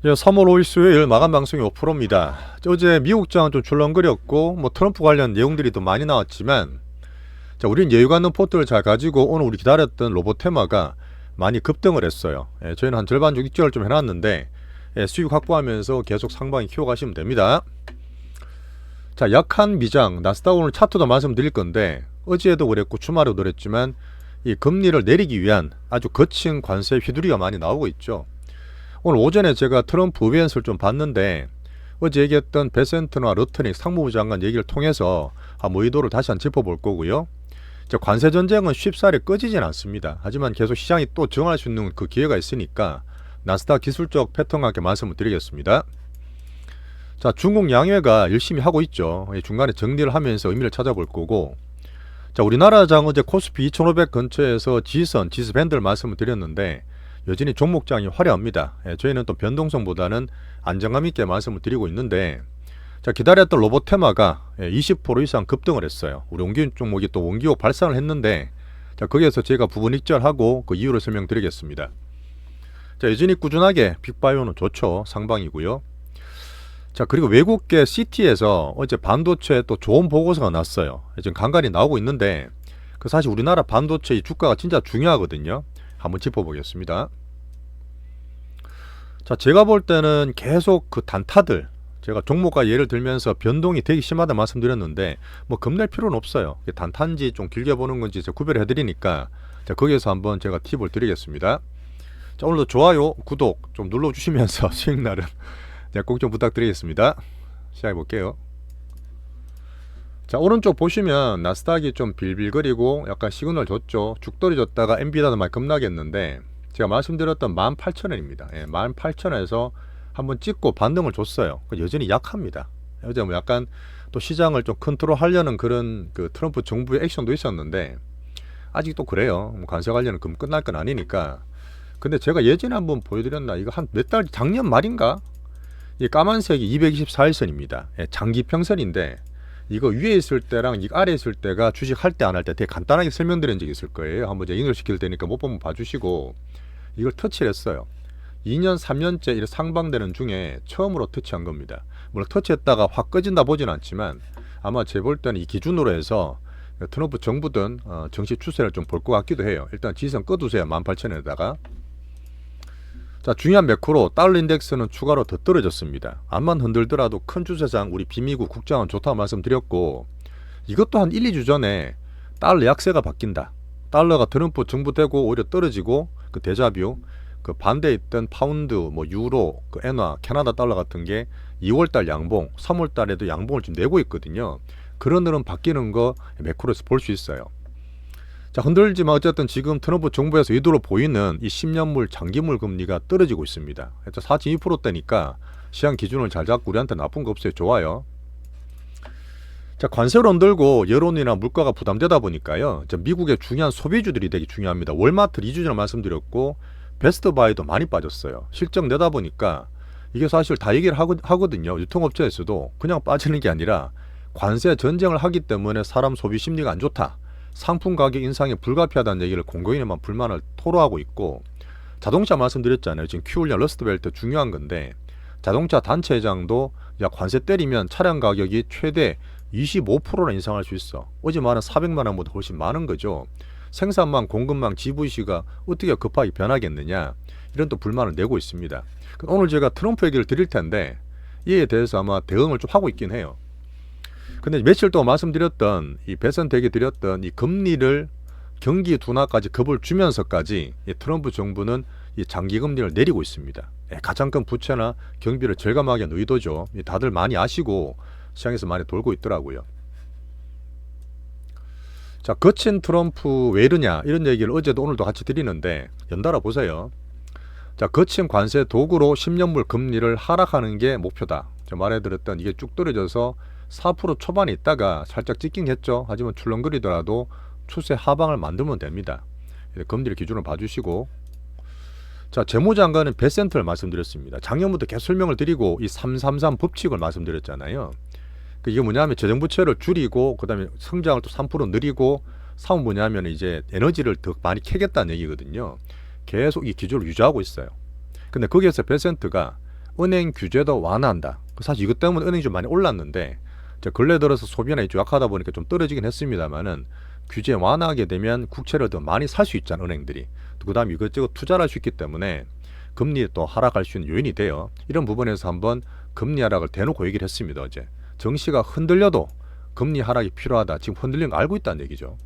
3월 5일 수요일 마감 방송이 5%입니다. 어제 미국장은 좀 출렁거렸고 트럼프 관련 내용들이 더 많이 나왔지만 우리는 여유가 있는 포트를 잘 가지고 오늘 우리 기다렸던 로봇 테마가 많이 급등을 했어요. 저희는 한 절반 정도 익절을 좀 해놨는데 수익 확보하면서 계속 상방에 키워가시면 됩니다. 자, 약한 미장 나스닥 오늘 차트도 말씀드릴 건데 어제도 그랬고 주말에도 그랬지만 이 금리를 내리기 위한 아주 거친 관세 휘두리가 많이 나오고 있죠. 오늘 오전에 제가 트럼프 의견서를 좀 봤는데 어제 얘기했던 베센트나 러트닉 상무부 장관 얘기를 통해서 의도를 다시 한번 짚어볼 거고요. 관세 전쟁은 쉽사리 꺼지진 않습니다. 하지만 계속 시장이 또 정할 수 있는 그 기회가 있으니까 나스닥 기술적 패턴과 함께 말씀을 드리겠습니다. 자, 중국 양회가 열심히 하고 있죠. 중간에 정리를 하면서 의미를 찾아볼 거고, 자, 우리나라장 어제 코스피 2500 근처에서 지수 밴드를 말씀을 드렸는데 여전히 종목장이 화려합니다. 저희는 또 변동성보다는 안정감 있게 말씀을 드리고 있는데, 자, 기다렸던 로봇 테마가 20% 이상 급등을 했어요. 우리 원기업 종목이 또 원기업 발산을 했는데, 자, 거기에서 제가 부분 익절하고 그 이유를 설명드리겠습니다. 자, 여전히 꾸준하게 빅바이오는 좋죠. 상방이고요. 자, 그리고 외국계 CT에서 어제 반도체 또 좋은 보고서가 났어요. 지금 간간히 나오고 있는데 그 사실 우리나라 반도체 이 주가가 진짜 중요하거든요. 한번 짚어보겠습니다. 자, 제가 볼 때는 계속 그 단타들, 제가 종목과 예를 들면서 변동이 되게 심하다 말씀드렸는데 겁낼 필요는 없어요. 단타인지 좀 길게 보는 건지 제가 구별해 드리니까 자, 거기에서 한번 제가 팁을 드리겠습니다. 자, 오늘도 좋아요, 구독 좀 눌러주시면서 수익날은 꼭 좀 부탁드리겠습니다. 시작해 볼게요. 자, 오른쪽 보시면 나스닥이 좀 빌빌거리고 약간 시그널 줬죠. 죽돌이 줬다가 엔비디아도 많이 급락했는데 제가 말씀드렸던 18,000원입니다. 18,000원에서 한번 찍고 반등을 줬어요. 여전히 약합니다. 어제 약간 또 시장을 좀 컨트롤 하려는 그런 그 트럼프 정부의 액션도 있었는데 아직도 그래요. 관세 관련은 금 끝날 건 아니니까. 근데 제가 예전에 한번 보여드렸나? 이거 한 몇 달 작년 말인가? 이 까만색이 224일선입니다. 장기평선인데 이거 위에 있을 때랑 이 아래에 있을 때가 주식 할 때 안 할 때 되게 간단하게 설명드린 적이 있을 거예요. 한번 제가 인용시킬 테니까 못 보면 봐주시고 이걸 터치를 했어요. 2년 3년째 이렇게 상방되는 중에 처음으로 터치한 겁니다. 물론 터치했다가 확 꺼진다 보진 않지만 아마 제 볼 때는 이 기준으로 해서 트럼프 정부든 정치 추세를 좀 볼 것 같기도 해요. 일단 지선 꺼두세요. 18,000원에다가. 자, 중요한 매크로 달러 인덱스는 추가로 더 떨어졌습니다. 암만 흔들더라도 큰 추세상 우리 비미국 국장은 좋다고 말씀드렸고 이것도 한 1, 2주 전에 달러 약세가 바뀐다. 달러가 트럼프 정부 되고 오히려 떨어지고 그 데자뷰 그 반대에 있던 파운드, 유로, 그 엔화, 캐나다 달러 같은 게 2월달 양봉, 3월달에도 양봉을 좀 내고 있거든요. 그런 흐름 바뀌는 거 매크로에서 볼 수 있어요. 자, 흔들지만 어쨌든 지금 트럼프 정부에서 의도로 보이는 이 10년물 장기물 금리가 떨어지고 있습니다. 4.2%대니까 시장 기준을 잘 잡고 우리한테 나쁜 거 없어요. 좋아요. 자, 관세를 흔들고 여론이나 물가가 부담되다 보니까요. 미국의 중요한 소비주들이 되게 중요합니다. 월마트 2주 전에 말씀드렸고 베스트바이도 많이 빠졌어요. 실적 내다 보니까 이게 사실 다 얘기를 하거든요. 유통업체에서도 그냥 빠지는 게 아니라 관세 전쟁을 하기 때문에 사람 소비 심리가 안 좋다. 상품 가격 인상이 불가피하다는 얘기를 공공인에만 불만을 토로하고 있고, 자동차 말씀드렸잖아요. 지금 큐울량 러스트벨트 중요한 건데 자동차 단체 회장도 야, 관세 때리면 차량 가격이 최대 25%나 인상할 수 있어. 어제 말한 400만 원보다 훨씬 많은 거죠. 생산망, 공급망, GVC가 어떻게 급하게 변하겠느냐, 이런 또 불만을 내고 있습니다. 오늘 제가 트럼프 얘기를 드릴 텐데 이에 대해서 아마 대응을 좀 하고 있긴 해요. 근데 며칠 동안 말씀드렸던 이 베센트 얘기 드렸던 이 금리를 경기 둔화까지 겁을 주면서까지 이 트럼프 정부는 이 장기 금리를 내리고 있습니다. 가장 큰 부채나 경비를 절감하기 위한 의도죠. 다들 많이 아시고 시장에서 많이 돌고 있더라고요. 자, 거친 트럼프 왜 이러냐 이런 얘기를 어제도 오늘도 같이 드리는데 연달아 보세요. 자, 거친 관세 도구로 10년물 금리를 하락하는 게 목표다. 제가 말해드렸던 이게 쭉 떨어져서 4% 초반에 있다가 살짝 찍긴 했죠. 하지만 출렁거리더라도 추세 하방을 만들면 됩니다. 금리를 기준으로 봐주시고, 자, 재무장관은 베센트를 말씀드렸습니다. 작년부터 계속 설명을 드리고 이 333 법칙을 말씀드렸잖아요. 이게 뭐냐면 재정부채를 줄이고 그다음에 성장을 또 3% 늘리고 사업 뭐냐면 이제 에너지를 더 많이 캐겠다는 얘기거든요. 계속 이 기조를 유지하고 있어요. 근데 거기에서 베센트가 은행 규제도 완화한다. 사실 이것 때문에 은행이 좀 많이 올랐는데 근래 들어서 소비나 좀 약하다 보니까 좀 떨어지긴 했습니다만은 규제 완화하게 되면 국채를 더 많이 살 수 있잖아 은행들이. 그 다음에 이것저것 투자를 할 수 있기 때문에 금리 또 하락할 수 있는 요인이 돼요. 이런 부분에서 한번 금리 하락을 대놓고 얘기를 했습니다. 어제 정시가 흔들려도 금리 하락이 필요하다. 지금 흔들리는 거 알고 있다는 얘기죠.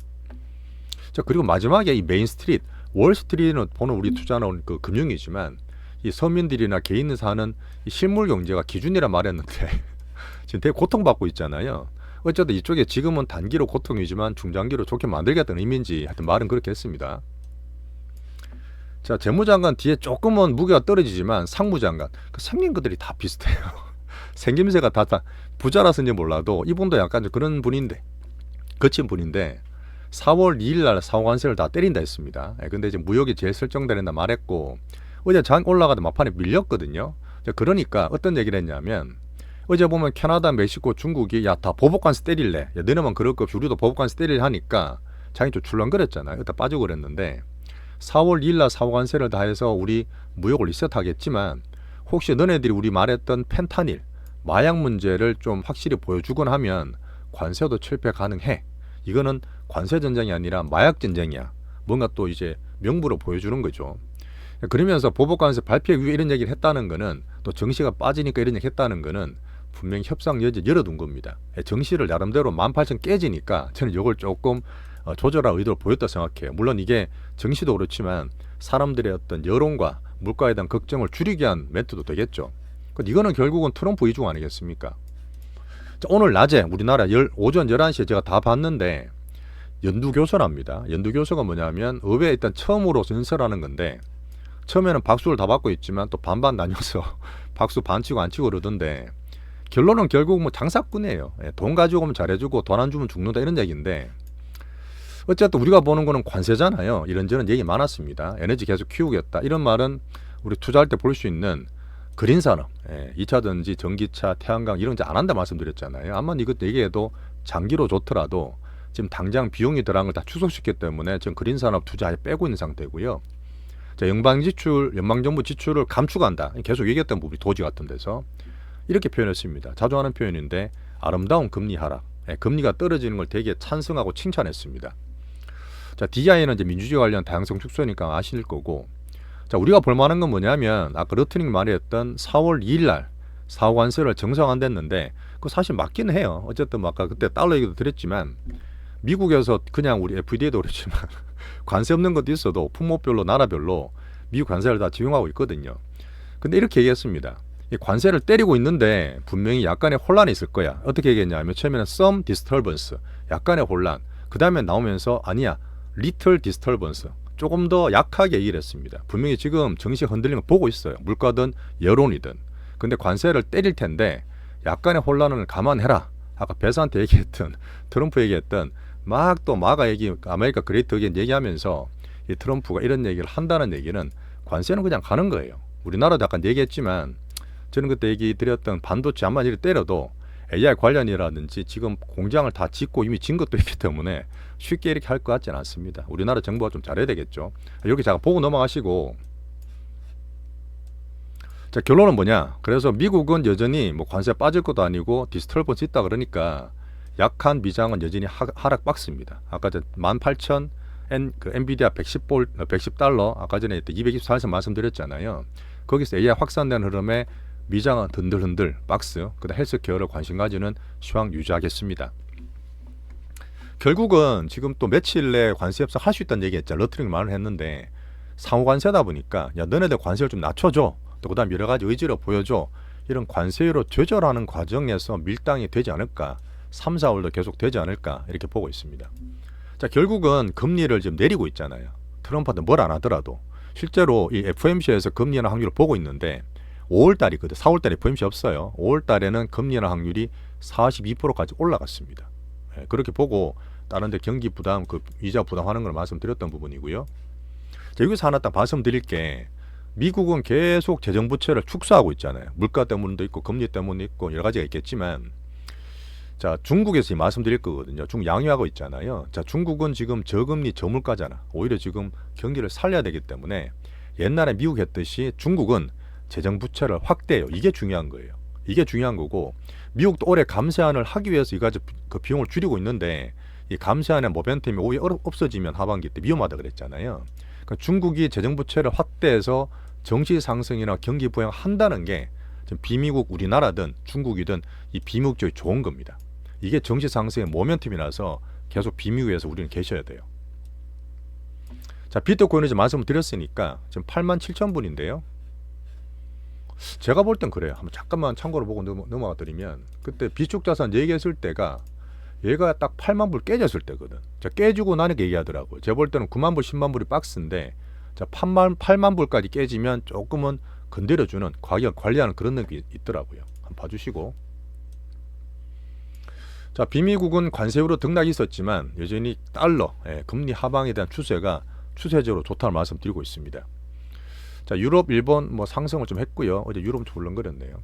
자, 그리고 마지막에 이 메인스트리트, 월스트리트는 보는 우리 투자는 그 금융이지만 이 서민들이나 개인이 사는 이 실물 경제가 기준이라 말했는데 지금 되게 고통받고 있잖아요. 어쨌든 이쪽에 지금은 단기로 고통이지만 중장기로 좋게 만들겠다는 의미인지 하여튼 말은 그렇게 했습니다. 자, 재무장관 뒤에 조금은 무게가 떨어지지만 상무장관, 그 생긴 것들이 다 비슷해요. 생김새가 다 부자라서인지 몰라도 이분도 약간 좀 그런 분인데, 거친 분인데 4월 2일 날 상호관세를 다 때린다 했습니다. 근데 이제 무역이 제일 설정되는다 말했고 어제 장 올라가다 막판에 밀렸거든요. 그러니까 어떤 얘기를 했냐면 어제 보면 캐나다, 멕시코, 중국이 야 다 보복관세 때릴래. 야 너네만 그럴 거 없이 우리도 보복관세 때릴래 하니까 장이 좀 출렁거렸잖아요. 그때 빠지고 그랬는데 4월 2일 날 상호관세를 다 해서 우리 무역을 리셋하겠지만 혹시 너네들이 우리 말했던 펜타닐, 마약 문제를 좀 확실히 보여주곤 하면 관세도 철폐 가능해. 이거는 관세 전쟁이 아니라 마약 전쟁이야. 뭔가 또 이제 명부로 보여주는 거죠. 그러면서 보복관세 발표 이후에 이런 얘기를 했다는 거는 또 정시가 빠지니까 이런 얘기 했다는 거는 분명히 협상 여지 열어둔 겁니다. 정시를 나름대로 18,000 깨지니까 저는 이걸 조금 조절할 의도를 보였다 생각해요. 물론 이게 정시도 그렇지만 사람들의 어떤 여론과 물가에 대한 걱정을 줄이기 위한 멘트도 되겠죠. 이거는 결국은 트럼프 이중 아니겠습니까? 자, 오늘 낮에 우리나라 오전 11시에 제가 다 봤는데 연두교서랍니다. 연두교서가 뭐냐면 의회에 일단 처음으로 연설하는 건데 처음에는 박수를 다 받고 있지만 또 반반 나뉘어서 박수 반 치고 안 치고 그러던데 결론은 결국 뭐 장사꾼이에요. 돈 가지고 오면 잘해주고 돈 안 주면 죽는다 이런 얘기인데 어쨌든 우리가 보는 거는 관세잖아요. 이런저런 얘기 많았습니다. 에너지 계속 키우겠다. 이런 말은 우리 투자할 때 볼 수 있는 그린 산업, 2차전지, 전기차, 태양광 이런 거 안 한다 말씀드렸잖아요. 아마 이것 얘기해도 장기로 좋더라도 지금 당장 비용이 들어간 걸 다 축소시켰기 때문에 지금 그린 산업 투자에 빼고 있는 상태고요. 자, 연방정부 지출을 감축한다. 계속 얘기했던 부분이 도지 같은 데서 이렇게 표현했습니다. 자주 하는 표현인데 아름다운 금리 하락, 금리가 떨어지는 걸 되게 찬성하고 칭찬했습니다. 자, DI는 이제 민주주의 관련 다양성 축소니까 아실 거고, 자, 우리가 볼만한 건 뭐냐면 아까 러트닝 말했던 4월 2일 날 상호관세를 정상화됐는데 그거 사실 맞긴 해요. 어쨌든 아까 그때 달러 얘기도 드렸지만 미국에서 그냥 우리 FDA도 그렇지만 관세 없는 것도 있어도 품목별로 나라별로 미국 관세를 다 적용하고 있거든요. 근데 이렇게 얘기했습니다. 이 관세를 때리고 있는데 분명히 약간의 혼란이 있을 거야. 어떻게 얘기했냐면 처음에는 some disturbance, 약간의 혼란. 그 다음에 나오면서 아니야, little disturbance, 조금 더 약하게 얘기를 했습니다. 분명히 지금 정시 흔들리는 거 보고 있어요. 물가든 여론이든. 근데 관세를 때릴 텐데 약간의 혼란을 감안해라. 아까 배사한테 얘기했던 트럼프 얘기했던 막 또 마가 얘기, 아메리카 그레이트 어게인 얘기하면서 이 트럼프가 이런 얘기를 한다는 얘기는 관세는 그냥 가는 거예요. 우리나라도 약간 얘기했지만 저는 그때 얘기 드렸던 반도체 암만 이렇게 때려도 AI 관련이라든지 지금 공장을 다 짓고 이미 진 것도 있기 때문에 쉽게 이렇게 할 것 같지는 않습니다. 우리나라 정부가 좀 잘해야 되겠죠. 이렇게 제가 보고 넘어가시고, 자, 결론은 뭐냐? 그래서 미국은 여전히 뭐 관세 빠질 것도 아니고 디스터번스 있다 그러니까 약한 미장은 여전히 하락 박스입니다. 아까 18,000 그 엔비디아 110달러 아까 전에 224에서 말씀드렸잖아요. 거기서 AI 확산되는 흐름에 미장은 흔들흔들 박스, 그다음 헬스케어를 관심 가지는 시황 유지하겠습니다. 결국은 지금 또 며칠 내에 관세 협상 할 수 있다는 얘기했죠. 러트링 말을 했는데 상호 관세다 보니까 야 너네들 관세를 좀 낮춰줘. 또 그다음 여러 가지 의지를 보여줘. 이런 관세로 조절하는 과정에서 밀당이 되지 않을까. 3, 4월도 계속 되지 않을까 이렇게 보고 있습니다. 자, 결국은 금리를 지금 내리고 있잖아요. 트럼프한테 뭘 안 하더라도 실제로 이 FOMC에서 금리 인하 확률을 보고 있는데 5월달이거든. 4월달에 FOMC 없어요. 5월달에는 금리 인하 확률이 42%까지 올라갔습니다. 그렇게 보고 다른 데 경기 부담, 그 이자 부담하는 걸 말씀드렸던 부분이고요. 자, 여기서 하나 딱 말씀드릴 게 미국은 계속 재정부채를 축소하고 있잖아요. 물가 때문도 있고 금리 때문도 있고 여러 가지가 있겠지만, 자, 중국에서 말씀드릴 거거든요. 중국 양호하고 있잖아요. 자, 중국은 지금 저금리 저물가잖아. 오히려 지금 경기를 살려야 되기 때문에 옛날에 미국 했듯이 중국은 재정 부채를 확대해요. 이게 중요한 거예요. 이게 중요한 거고, 미국도 올해 감세안을 하기 위해서 이거 그 비용을 줄이고 있는데, 이 감세안의 모멘텀이 오히려 없어지면 하반기 때 위험하다 그랬잖아요. 그러니까 중국이 재정 부채를 확대해서 정시 상승이나 경기 부양한다는 게 지금 비미국 우리나라든 중국이든 이 비미국 쪽이 좋은 겁니다. 이게 정시 상승의 모멘텀이라서 계속 비미국에서 우리는 계셔야 돼요. 자, 비트코인을 이제 말씀을 드렸으니까 지금 87,000불인데요. 제가 볼 땐 그래요. 한번 잠깐만 참고로 보고 넘어가 드리면, 그때 비축자산 얘기했을 때가 얘가 딱 8만 불 깨졌을 때거든. 자, 깨지고 나니까 얘기하더라고요. 제가 볼 때는 9만 불, 10만 불이 박스인데, 자, 8만 불까지 깨지면 조금은 건드려주는 가격 관리하는 그런 느낌이 있더라고요. 한번 봐주시고. 자, 비미국은 관세율로 등락이 있었지만 여전히 달러 금리 하방에 대한 추세적으로 좋다는 말씀드리고 있습니다. 자, 유럽, 일본 뭐 상승을 좀 했고요. 어제 유럽은 좀 울렁거렸네요.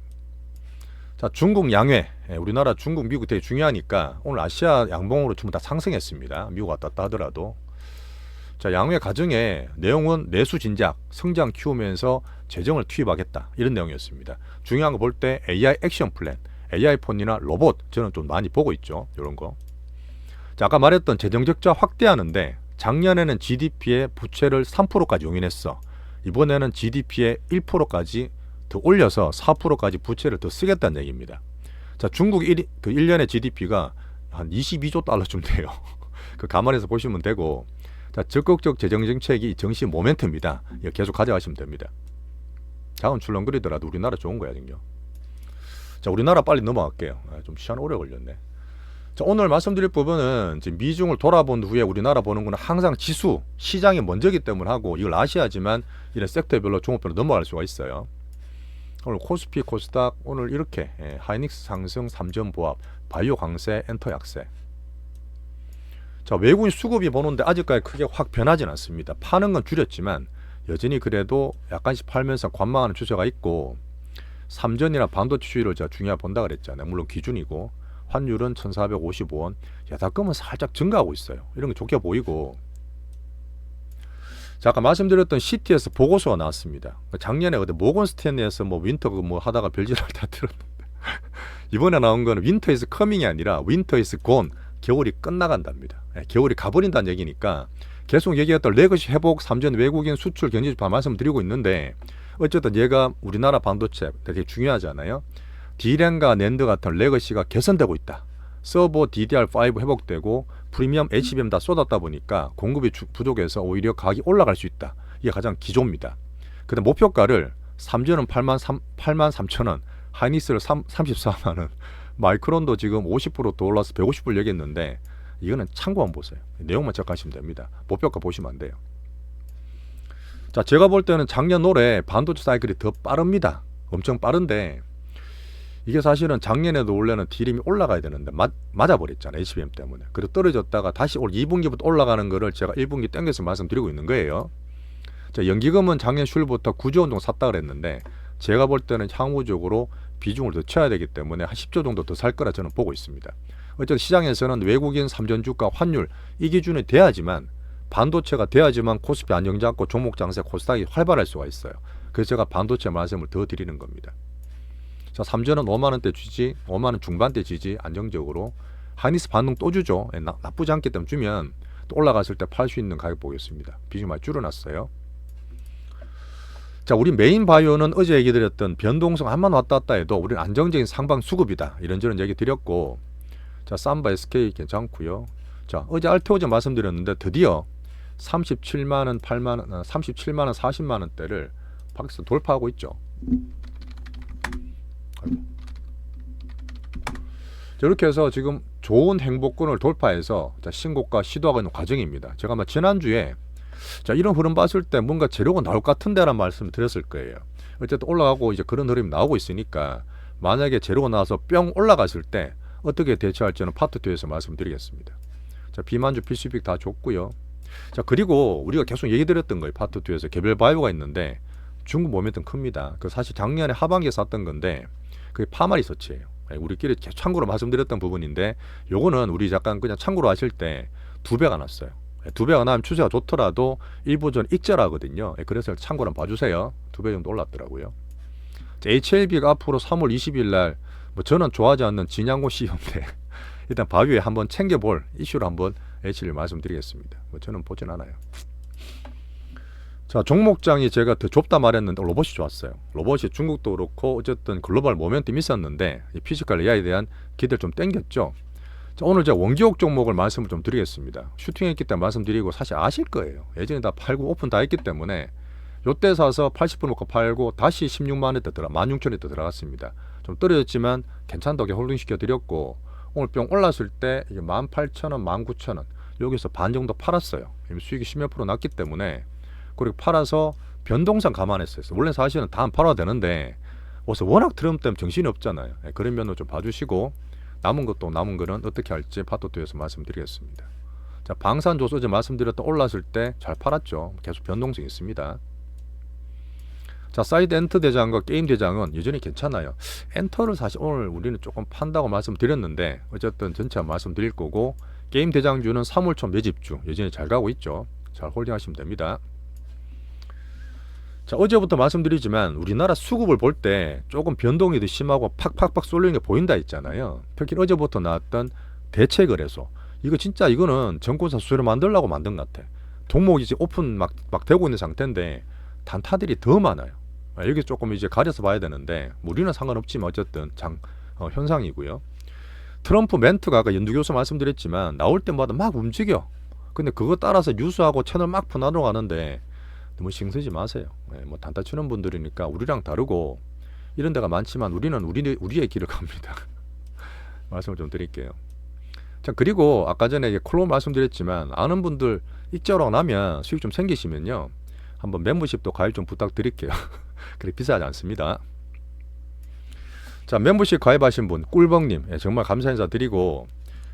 자, 중국 양회. 우리나라 중국, 미국 되게 중요하니까 오늘 아시아 양봉으로 전부 다 상승했습니다. 미국 왔다 갔다 하더라도. 자, 양회 과정에 내용은 내수 진작, 성장 키우면서 재정을 투입하겠다, 이런 내용이었습니다. 중요한 거 볼 때 AI 액션 플랜, AI 폰이나 로봇, 저는 좀 많이 보고 있죠. 이런 거. 자, 아까 말했던 재정 적자 확대하는데, 작년에는 GDP의 부채를 3%까지 용인했어. 이번에는 GDP의 1%까지 더 올려서 4%까지 부채를 더 쓰겠다는 얘기입니다. 자, 중국 1년의 GDP가 한 22조 달러쯤 돼요. 그 감안해서 보시면 되고, 자, 적극적 재정 정책이 정시 모멘텀입니다. 이거 계속 가져가시면 됩니다. 자원 출렁거리더라도 우리나라 좋은 거야, 지금요. 자, 우리나라 빨리 넘어갈게요. 좀 시간 오래 걸렸네. 자, 오늘 말씀드릴 부분은 지금 미중을 돌아본 후에 우리나라 보는 거는 항상 지수, 시장이 먼저기 때문에 하고, 이걸 아셔야지만 이런 섹터별로 종목별로 넘어갈 수가 있어요. 오늘 코스피, 코스닥 오늘 이렇게 하이닉스 상승, 3점 보합, 바이오 강세, 엔터 약세. 자, 외국인 수급이 보는데 아직까지 크게 확 변하진 않습니다. 파는 건 줄였지만 여전히 그래도 약간씩 팔면서 관망하는 추세가 있고, 삼전이나 반도체 수율을 제가 중요하게 본다 그랬잖아요. 물론 기준이고, 환율은 1455원, 야다금은 살짝 증가하고 있어요. 이런 게 좋게 보이고. 자, 아까 말씀드렸던 CT에서 보고서가 나왔습니다. 작년에 그때 모건 스탠리에서 뭐 윈터 뭐 하다가 별짓할 다 들었는데 이번에 나온 거는 윈터 is coming이 아니라 윈터 is gone, 겨울이 끝나간답니다. 겨울이 가버린다는 얘기니까 계속 얘기했던 레거시 회복, 삼전 외국인 수출 경제지표 말씀드리고 있는데, 어쨌든 얘가 우리나라 반도체 되게 중요하잖아요. D램과 낸드 같은 레거시가 개선되고 있다. 서버 DDR5 회복되고 프리미엄 HBM 다 쏟았다 보니까 공급이 부족해서 오히려 가격이 올라갈 수 있다. 이게 가장 기조입니다. 그다음 목표가를 삼전은 83,000원, 하이닉스를 34만원, 마이크론도 지금 50%더 올라서 150불 얘기했는데, 이거는 참고만 보세요. 내용만 체크하시면 됩니다. 목표가 보시면 안 돼요. 자, 제가 볼 때는 작년 올해 반도체 사이클이 더 빠릅니다. 엄청 빠른데, 이게 사실은 작년에도 원래는 D램이 올라가야 되는데 맞아버렸잖아요. HBM 때문에. 그리고 떨어졌다가 다시 올 2분기부터 올라가는 거를 제가 1분기 땡겨서 말씀드리고 있는 거예요. 자, 연기금은 작년 슈일부터 9조 원 정도 샀다 그랬는데, 제가 볼 때는 향후적으로 비중을 더 쳐야 되기 때문에 한 10조 정도 더 살 거라 저는 보고 있습니다. 어쨌든 시장에서는 외국인 삼전주가 환율 이 기준이 돼야지만, 반도체가 돼야지만 코스피 안정 잡고 종목 장세 코스닥이 활발할 수가 있어요. 그래서 제가 반도체 말씀을 더 드리는 겁니다. 자, 삼전은 5만원대 지지, 5만원 중반대 지지 안정적으로. 하이닉스 반등 또 주죠. 나쁘지 않기 때문에 주면 또 올라갔을 때 팔 수 있는 가격 보겠습니다. 비중 많이 줄여놨어요. 자, 우리 메인 바이오는 어제 얘기 드렸던 변동성 한번 왔다 갔다 해도 우리는 안정적인 상방 수급이다, 이런저런 얘기 드렸고, 자, 삼바 SK 괜찮고요. 자, 어제 알테오제 말씀드렸는데 드디어 37만원, 8만원, 37만원, 40만원대를 밖에서 돌파하고 있죠. 아이고. 자, 이렇게 해서 지금 좋은 행보권을 돌파해서 신고가 시도하고 있는 과정입니다. 제가 지난주에 자, 이런 흐름 봤을 때 뭔가 재료가 나올 것 같은데라는 말씀을 드렸을 거예요. 어쨌든 올라가고 이제 그런 흐름이 나오고 있으니까, 만약에 재료가 나와서 뿅 올라갔을 때 어떻게 대처할지는 파트 2에서 말씀드리겠습니다. 자, 비만주 PCB 다 좋고요. 자, 그리고 우리가 계속 얘기 드렸던 거예요. 파트 2에서 개별 바이오가 있는데 중국 모멘텀 큽니다. 그 사실 작년에 하반기에 샀던 건데 그게 파마리서치예요. 우리끼리 참고로 말씀드렸던 부분인데, 요거는 우리 잠깐 그냥 참고로 하실 때 2배가 났어요. 2배가 나면 추세가 좋더라도 일부 전 익절하거든요. 그래서 참고로 봐주세요. 2배 정도 올랐더라고요. HLB가 앞으로 3월 20일 날 뭐 저는 좋아하지 않는 진양호 CEO인데 일단 바위에 한번 챙겨볼 이슈로 한번 H를 말씀드리겠습니다. 뭐 저는 보진 않아요. 자, 종목장이 제가 더 좁다 말했는데 로봇이 좋았어요. 로봇이 중국도 그렇고 어쨌든 글로벌 모멘텀이 있었는데 이 피지컬 AI에 대한 기대를 좀 땡겼죠. 자, 오늘 제가 원기옥 종목을 말씀을 좀 드리겠습니다. 슈팅했기 때문에 말씀드리고 사실 아실 거예요. 예전에 다 팔고 오픈 다 했기 때문에 요때 사서 80% 먹고 팔고 다시 16만 원대 16,000원대 들어갔습니다. 좀 떨어졌지만 괜찮다고 홀딩 시켜드렸고 오늘 뿅 올랐을 때 이게 18,000원, 19,000원 여기서 반 정도 팔았어요. 수익이 10몇 프로 났기 때문에 그리고 팔아서 변동성 감안했어요. 원래 사실은 다 안 팔아야 되는데 어서 워낙 트럼프 때문에 정신이 없잖아요. 그런 면을 좀 봐주시고 남은 거는 어떻게 할지 파토2에서 말씀드리겠습니다. 자, 방산조소 어제 말씀드렸던 올랐을 때 잘 팔았죠. 계속 변동성이 있습니다. 자, 사이드 엔터 대장과 게임 대장은 여전히 괜찮아요. 엔터를 사실 오늘 우리는 조금 판다고 말씀드렸는데 어쨌든 전체 말씀드릴 거고 게임 대장주는 3월 초 매집주 여전히 잘 가고 있죠. 잘 홀딩하시면 됩니다. 자, 어제부터 말씀드리지만 우리나라 수급을 볼 때 조금 변동이 더 심하고 팍팍팍 쏠리는 게 보인다 했잖아요. 특히 어제부터 나왔던 대체거래소 이거 진짜 이거는 정권사 수수료 만들려고 만든 것 같아. 종목이 이제 오픈 막 되고 있는 상태인데 단타들이 더 많아요. 여기 조금 이제 가려서 봐야 되는데 우리는 상관없지만 어쨌든 현상이고요. 트럼프 멘트가 아까 연두교수 말씀드렸지만 나올 때마다 막 움직여. 근데 그거 따라서 뉴스하고 채널 막 분할로 가는데 너무 신경 쓰지 마세요. 뭐 단타 치는 분들이니까 우리랑 다르고 이런 데가 많지만 우리는 우리의 길을 갑니다. 말씀을 좀 드릴게요. 자, 그리고 아까 전에 콜로 말씀드렸지만 아는 분들 익절하고 나면 수익 좀 생기시면요 한번 멤버십도 가입 좀 부탁드릴게요. 그래 비싸지 않습니다. 자, 멤버십 가입하신 분 꿀벅님 정말 감사 인사 드리고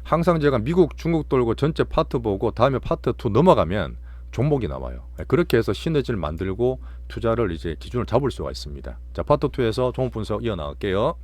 항상 제가 미국 중국 돌고 전체 파트 보고 다음에 파트 2 넘어가면 종목이 나와요. 그렇게 해서 시너지를 만들고 투자를 이제 기준을 잡을 수가 있습니다. 자, 파트 2에서 종목 분석 이어나갈게요.